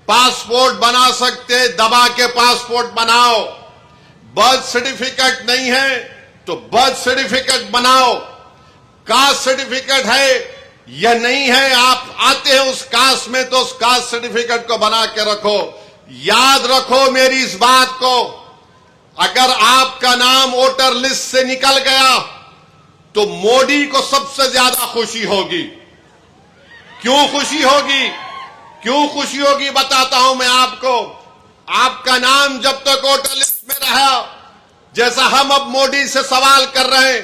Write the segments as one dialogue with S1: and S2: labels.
S1: Passport بنا سکتے دبا کے پاسپورٹ بناؤ. برتھ سرٹیفکیٹ نہیں ہے تو برتھ سرٹیفکیٹ بناؤ. کاسٹ سرٹیفکیٹ ہے یا نہیں ہے, آپ آتے ہیں اس کاسٹ میں تو اس کاسٹ سرٹیفکیٹ کو بنا کے رکھو. یاد رکھو میری اس بات کو, اگر آپ کا نام ووٹر لسٹ سے نکل گیا تو مودی کو سب سے زیادہ خوشی ہوگی. کیوں خوشی ہوگی؟ کیوں خوشی ہوگی بتاتا ہوں میں آپ کو. آپ کا نام جب تک ووٹر لسٹ میں رہا, جیسا ہم اب مودی سے سوال کر رہے ہیں,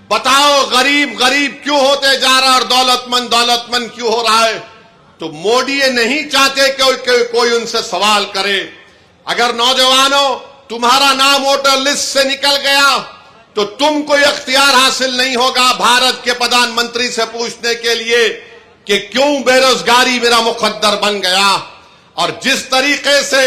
S1: بتاؤ غریب غریب کیوں ہوتے جا رہا ہے اور دولت مند کیوں ہو رہا ہے, تو مودی یہ نہیں چاہتے کہ کوئی ان سے سوال کرے. اگر نوجوانوں تمہارا نام ووٹر لسٹ سے نکل گیا تو تم کو اختیار حاصل نہیں ہوگا بھارت کے پردھان منتری سے پوچھنے کے لیے کہ کیوں بے روزگاری میرا مقدر بن گیا. اور جس طریقے سے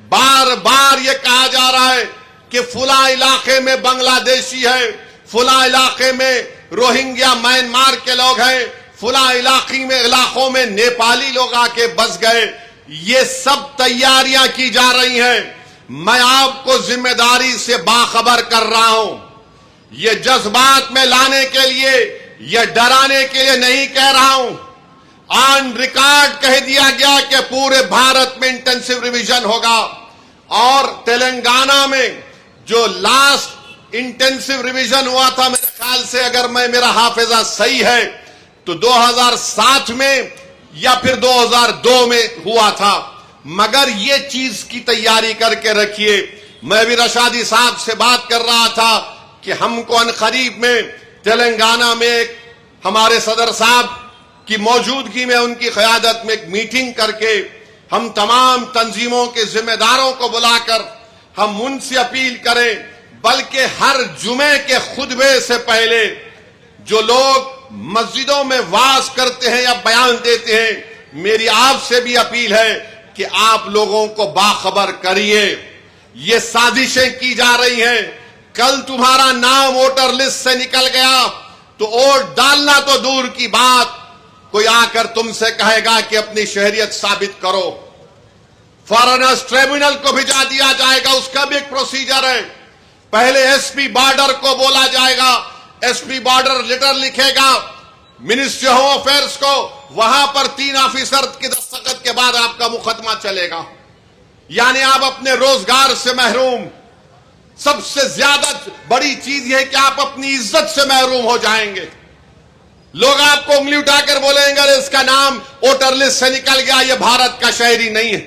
S1: بار بار یہ کہا جا رہا ہے کہ فلاں علاقے میں بنگلہ دیشی ہے, فلاں علاقے میں روہنگیا میانمار کے لوگ ہیں, فلاں علاقوں میں نیپالی لوگ آ کے بس گئے, یہ سب تیاریاں کی جا رہی ہیں. میں آپ کو ذمہ داری سے باخبر کر رہا ہوں. یہ جذبات میں لانے کے لیے, یہ ڈرانے کے لیے نہیں کہہ رہا ہوں. آن ریکارڈ کہہ دیا گیا کہ پورے بھارت میں انٹینسو ریویژن ہوگا, اور تلنگانہ میں جو لاسٹ انٹینسو ریویژن ہوا تھا میرے خیال سے, اگر میرا حافظہ صحیح ہے تو 2007 میں یا پھر 2002 میں ہوا تھا. مگر یہ چیز کی تیاری کر کے رکھیے. میں بھی رشادی صاحب سے بات کر رہا تھا کہ ہم کو عنقریب میں تلنگانہ میں ایک ہمارے صدر صاحب کی موجودگی میں ان کی قیادت میں ایک میٹنگ کر کے ہم تمام تنظیموں کے ذمہ داروں کو بلا کر ہم ان سے اپیل کریں, بلکہ ہر جمعے کے خطبے سے پہلے جو لوگ مسجدوں میں وعظ کرتے ہیں یا بیان دیتے ہیں, میری آپ سے بھی اپیل ہے کہ آپ لوگوں کو باخبر کریے. یہ سازشیں کی جا رہی ہیں. کل تمہارا نام ووٹر لسٹ سے نکل گیا تو ووٹ ڈالنا تو دور کی بات, کوئی آ کر تم سے کہے گا کہ اپنی شہریت ثابت کرو. فارنرز ٹریبونل کو بھیجا دیا جائے گا, اس کا بھی ایک پروسیجر ہے. پہلے ایس پی بارڈر کو بولا جائے گا, ایس پی بارڈر لیٹر لکھے گا منسٹری ہوم افیئرز کو, وہاں پر 3 آفیسر کی دستخط کے بعد آپ کا مقدمہ چلے گا. یعنی آپ اپنے روزگار سے محروم. سب سے زیادہ بڑی چیز یہ ہے کہ آپ اپنی عزت سے محروم ہو جائیں گے. لوگ آپ کو انگلی اٹھا کر بولیں گے اس کا نام ووٹر لسٹ سے نکل گیا, یہ بھارت کا شہری نہیں ہے.